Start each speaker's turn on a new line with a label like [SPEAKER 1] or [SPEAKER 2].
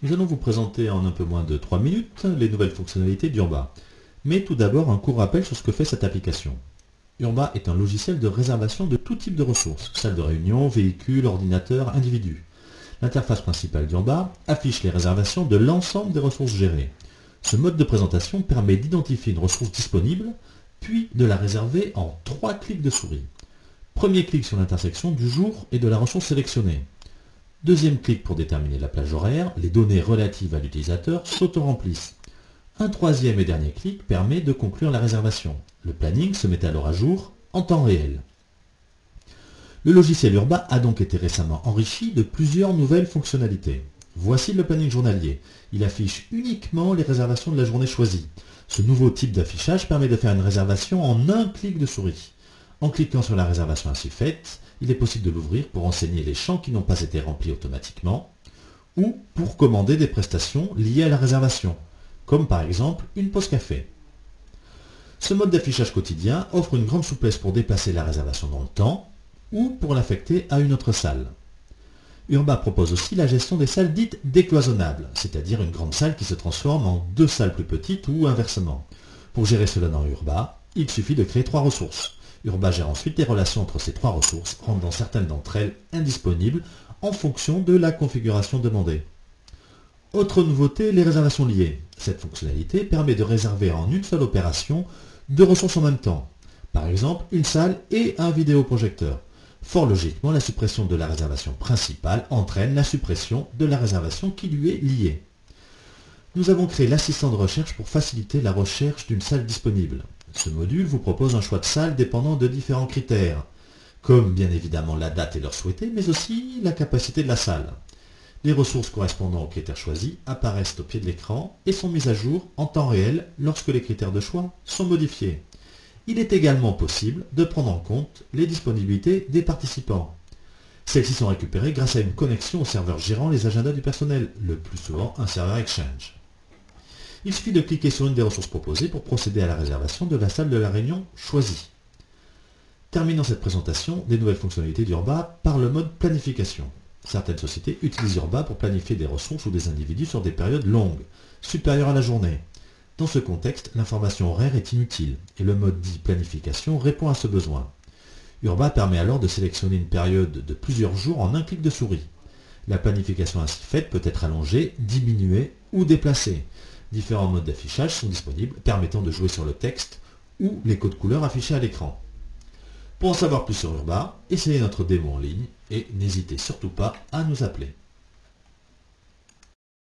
[SPEAKER 1] Nous allons vous présenter en un peu moins de 3 minutes les nouvelles fonctionnalités d'Urba. Mais tout d'abord, un court rappel sur ce que fait cette application. Urba est un logiciel de réservation de tout type de ressources, salle de réunion, véhicule, ordinateur, individu. L'interface principale d'Urba affiche les réservations de l'ensemble des ressources gérées. Ce mode de présentation permet d'identifier une ressource disponible, puis de la réserver en 3 clics de souris. Premier clic sur l'intersection du jour et de la ressource sélectionnée. Deuxième clic pour déterminer la plage horaire, les données relatives à l'utilisateur s'auto-remplissent. Un troisième et dernier clic permet de conclure la réservation. Le planning se met alors à jour en temps réel. Le logiciel Urba a donc été récemment enrichi de plusieurs nouvelles fonctionnalités. Voici le planning journalier. Il affiche uniquement les réservations de la journée choisie. Ce nouveau type d'affichage permet de faire une réservation en un clic de souris. En cliquant sur la réservation ainsi faite, il est possible de l'ouvrir pour renseigner les champs qui n'ont pas été remplis automatiquement ou pour commander des prestations liées à la réservation, comme par exemple une pause café. Ce mode d'affichage quotidien offre une grande souplesse pour déplacer la réservation dans le temps ou pour l'affecter à une autre salle. Urba propose aussi la gestion des salles dites décloisonnables, c'est-à-dire une grande salle qui se transforme en 2 salles plus petites ou inversement. Pour gérer cela dans Urba, il suffit de créer 3 ressources. Urba gère ensuite les relations entre ces 3 ressources, rendant certaines d'entre elles indisponibles en fonction de la configuration demandée. Autre nouveauté, les réservations liées. Cette fonctionnalité permet de réserver en une seule opération 2 ressources en même temps. Par exemple, une salle et un vidéoprojecteur. Fort logiquement, la suppression de la réservation principale entraîne la suppression de la réservation qui lui est liée. Nous avons créé l'assistant de recherche pour faciliter la recherche d'une salle disponible. Ce module vous propose un choix de salle dépendant de différents critères, comme bien évidemment la date et l'heure souhaitée, mais aussi la capacité de la salle. Les ressources correspondant aux critères choisis apparaissent au pied de l'écran et sont mises à jour en temps réel lorsque les critères de choix sont modifiés. Il est également possible de prendre en compte les disponibilités des participants. Celles-ci sont récupérées grâce à une connexion au serveur gérant les agendas du personnel, le plus souvent un serveur Exchange. Il suffit de cliquer sur une des ressources proposées pour procéder à la réservation de la salle de la réunion choisie. Terminons cette présentation des nouvelles fonctionnalités d'Urba par le mode planification. Certaines sociétés utilisent Urba pour planifier des ressources ou des individus sur des périodes longues, supérieures à la journée. Dans ce contexte, l'information horaire est inutile et le mode dit planification répond à ce besoin. Urba permet alors de sélectionner une période de plusieurs jours en un clic de souris. La planification ainsi faite peut être allongée, diminuée ou déplacée. Différents modes d'affichage sont disponibles permettant de jouer sur le texte ou les codes couleurs affichés à l'écran. Pour en savoir plus sur Urba, essayez notre démo en ligne et n'hésitez surtout pas à nous appeler.